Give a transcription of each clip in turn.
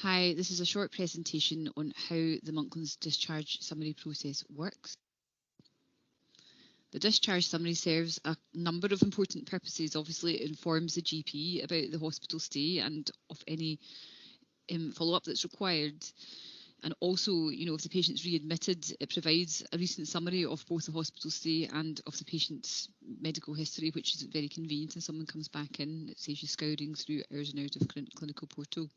Hi, this is a short presentation on how the Monklands discharge summary process works. The discharge summary serves a number of important purposes. Obviously, it informs the GP about the hospital stay and of any follow-up that's required. And also, if the patient's readmitted, it provides a recent summary of both the hospital stay and of the patient's medical history, which is very convenient when someone comes back in. It saves you scouring through hours and hours of clinical portal.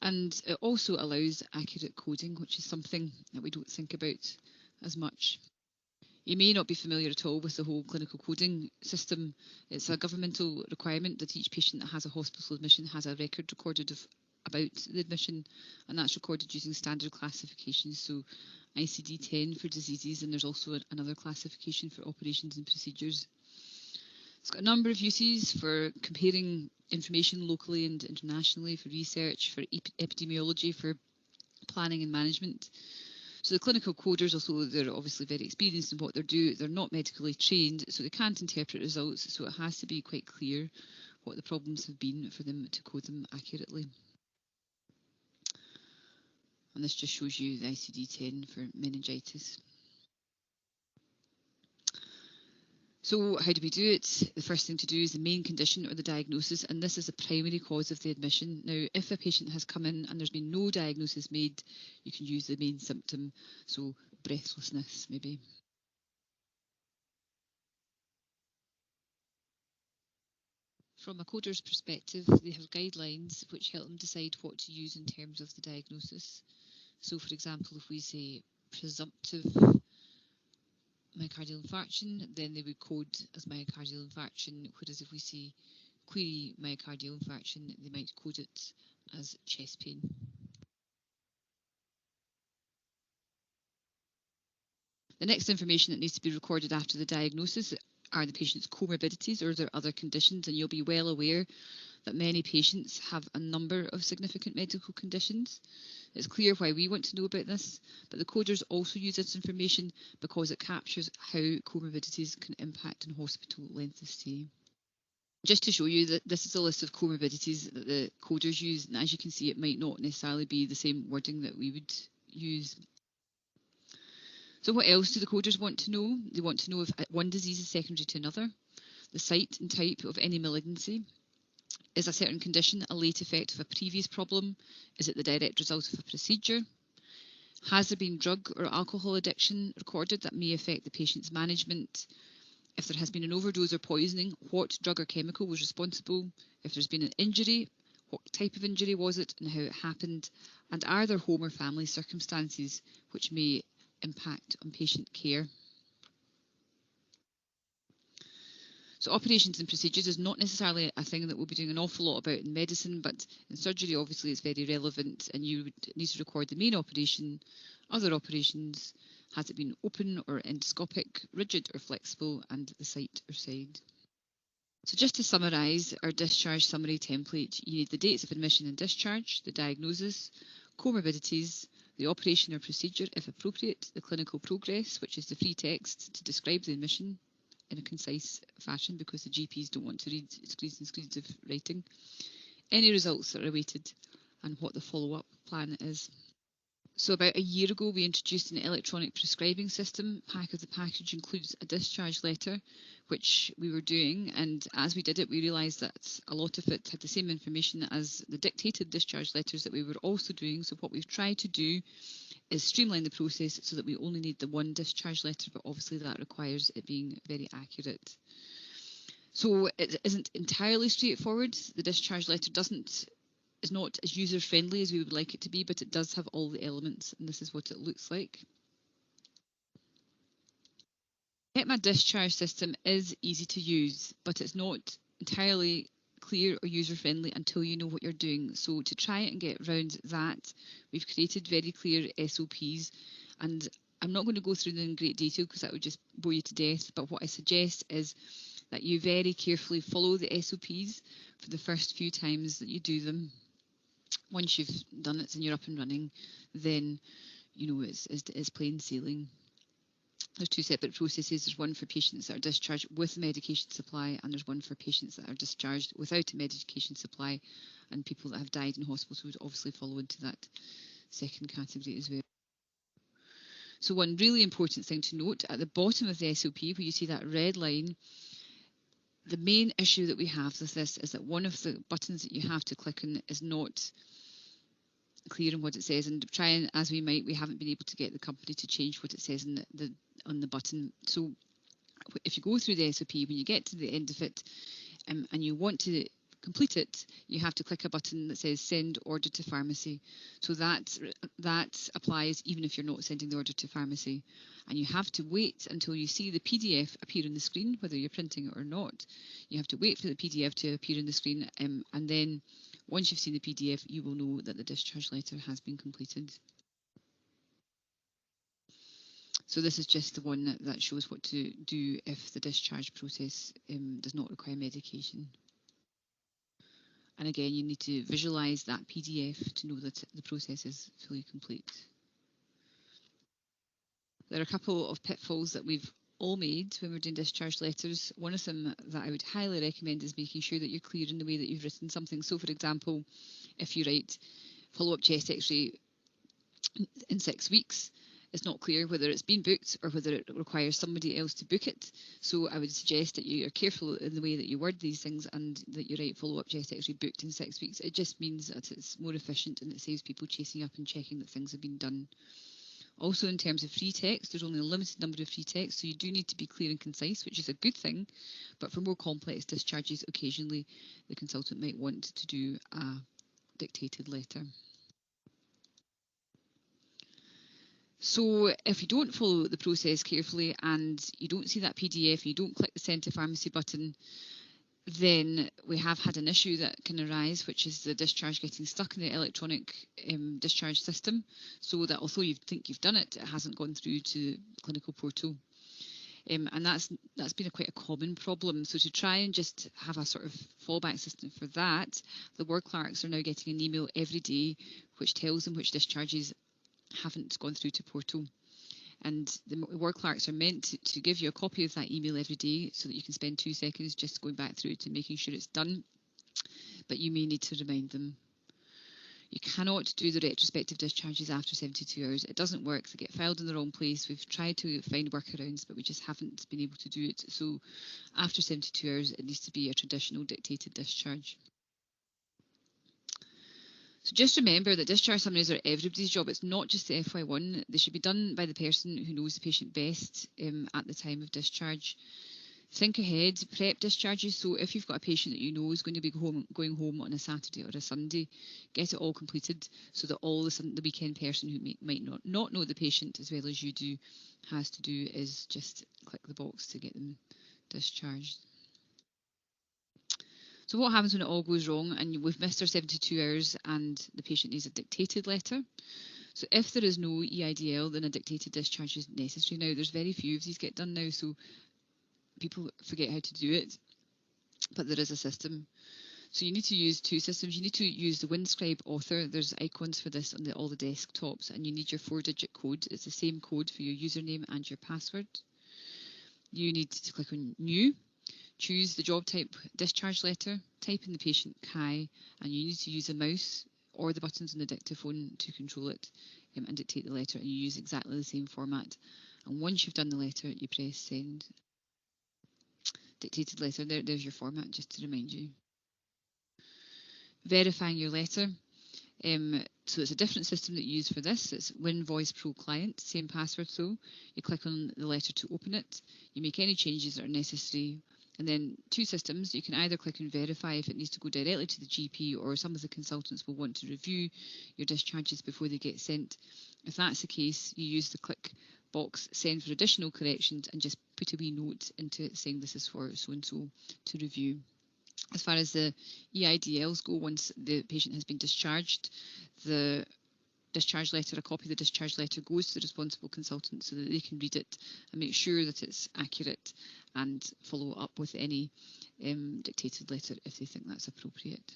And it also allows accurate coding, which is something that we don't think about as much. You may not be familiar at all with the whole clinical coding system. It's a governmental requirement that each patient that has a hospital admission has a record recorded about the admission, and that's recorded using standard classifications. So ICD-10 for diseases, and there's also another classification for operations and procedures. It's got a number of uses for comparing information locally and internationally, for research, for epidemiology, for planning and management. So the clinical coders, although they're obviously very experienced in what they do, they're not medically trained, so they can't interpret results, so it has to be quite clear what the problems have been for them to code them accurately. And this just shows you the ICD-10 for meningitis. So how do we do it? The first thing to do is the main condition or the diagnosis, and this is the primary cause of the admission. Now, if a patient has come in and there's been no diagnosis made, you can use the main symptom, so breathlessness maybe. From a coder's perspective, they have guidelines which help them decide what to use in terms of the diagnosis. So, for example, if we say presumptive myocardial infarction, then they would code as myocardial infarction, whereas if we say query myocardial infarction, they might code it as chest pain. The next information that needs to be recorded after the diagnosis are the patient's comorbidities or their other conditions, and you'll be well aware that many patients have a number of significant medical conditions. It's clear why we want to know about this, but the coders also use this information because it captures how comorbidities can impact on hospital length of stay. Just to show you that this is a list of comorbidities that the coders use, and as you can see, it might not necessarily be the same wording that we would use. So what else do the coders want to know? They want to know if one disease is secondary to another, the site and type of any malignancy. Is a certain condition a late effect of a previous problem? Is it the direct result of a procedure? Has there been drug or alcohol addiction recorded that may affect the patient's management? If there has been an overdose or poisoning, what drug or chemical was responsible? If there's been an injury, what type of injury was it and how it happened? And are there home or family circumstances which may impact on patient care? So operations and procedures is not necessarily a thing that we'll be doing an awful lot about in medicine, but in surgery obviously it's very relevant, and you would need to record the main operation, other operations, has it been open or endoscopic, rigid or flexible, and the site or side. So just to summarise our discharge summary template, you need the dates of admission and discharge, the diagnosis, comorbidities, the operation or procedure if appropriate, the clinical progress, which is the free text to describe the admission in a concise fashion because the GPs don't want to read screens and screens of writing, any results that are awaited, and what the follow-up plan is. So about a year ago, we introduced an electronic prescribing system. Pack of the package includes a discharge letter, which we were doing, and as we did it, we realised that a lot of it had the same information as the dictated discharge letters that we were also doing. So what we've tried to do is streamline the process so that we only need the one discharge letter, but obviously that requires it being very accurate. So it isn't entirely straightforward. The discharge letter is not as user-friendly as we would like it to be, but it does have all the elements, and this is what it looks like. My discharge system is easy to use, but it's not entirely clear or user-friendly until you know what you're doing. So to try and get around that, we've created very clear SOPs, and I'm not going to go through them in great detail because that would just bore you to death, but what I suggest is that you very carefully follow the SOPs for the first few times that you do them. Once you've done it and you're up and running, then you know it's plain sailing. There's two separate processes. There's one for patients that are discharged with a medication supply, and there's one for patients that are discharged without a medication supply, and people that have died in hospital would obviously fall into that second category as well. So one really important thing to note, at the bottom of the SOP, where you see that red line, the main issue that we have with this is that one of the buttons that you have to click on is not clear in what it says, and trying as we might, we haven't been able to get the company to change what it says on the button. So if you go through the SOP, when you get to the end of it and you want to complete it, you have to click a button that says send order to pharmacy. So that applies even if you're not sending the order to pharmacy. And you have to wait until you see the PDF appear on the screen, whether you're printing it or not. You have to wait for the PDF to appear on the screen, and then once you've seen the PDF, you will know that the discharge letter has been completed. So this is just the one that shows what to do if the discharge process does not require medication. And again, you need to visualise that PDF to know that the process is fully complete. There are a couple of pitfalls that we've all made when we're doing discharge letters. One of them that I would highly recommend is making sure that you're clear in the way that you've written something. So for example, if you write follow-up chest x-ray in 6 weeks, it's not clear whether it's been booked or whether it requires somebody else to book it. So I would suggest that you are careful in the way that you word these things and that you write follow-up chest x-ray booked in 6 weeks. It just means that it's more efficient and it saves people chasing up and checking that things have been done. Also, in terms of free text, there's only a limited number of free text, so you do need to be clear and concise, which is a good thing. But for more complex discharges, occasionally the consultant might want to do a dictated letter. So if you don't follow the process carefully and you don't see that PDF, and you don't click the send to pharmacy button, then we have had an issue that can arise, which is the discharge getting stuck in the electronic discharge system, so that although you think you've done it, it hasn't gone through to the clinical portal. And that's been quite a common problem. So to try and just have a sort of fallback system for that, the ward clerks are now getting an email every day which tells them which discharges haven't gone through to portal. And the ward clerks are meant to give you a copy of that email every day so that you can spend 2 seconds just going back through to making sure it's done. But you may need to remind them. You cannot do the retrospective discharges after 72 hours. It doesn't work. They get filed in the wrong place. We've tried to find workarounds, but we just haven't been able to do it. So after 72 hours, it needs to be a traditional dictated discharge. So just remember that discharge summaries are everybody's job. It's not just the FY1. They should be done by the person who knows the patient best at the time of discharge. Think ahead, prep discharges. So if you've got a patient that you know is going to be going home on a Saturday or a Sunday, get it all completed so that all the weekend person who might not know the patient as well as you do has to do is just click the box to get them discharged. So what happens when it all goes wrong and we've missed our 72 hours and the patient needs a dictated letter? So if there is no EIDL, then a dictated discharge is necessary. Now, there's very few of these get done now, so people forget how to do it, but there is a system. So you need to use two systems. You need to use the WinScribe author. There's icons for this on all the desktops, and you need your 4-digit code. It's the same code for your username and your password. You need to click on New. Choose the job type discharge letter, type in the patient Kai, and you need to use a mouse or the buttons on the dictaphone to control it and dictate the letter, and you use exactly the same format. And once you've done the letter, you press send. Dictated letter, there's your format, just to remind you. Verifying your letter. So it's a different system that you use for this. It's WinVoice Pro Client, same password though. You click on the letter to open it. You make any changes that are necessary. And then two systems, you can either click and verify if it needs to go directly to the GP, or some of the consultants will want to review your discharges before they get sent. If that's the case, you use the click box, send for additional corrections, and just put a wee note into it saying this is for so-and-so to review. As far as the EIDLs go, once the patient has been discharged, the discharge letter, a copy of the discharge letter goes to the responsible consultant so that they can read it and make sure that it's accurate and follow up with any dictated letter if they think that's appropriate.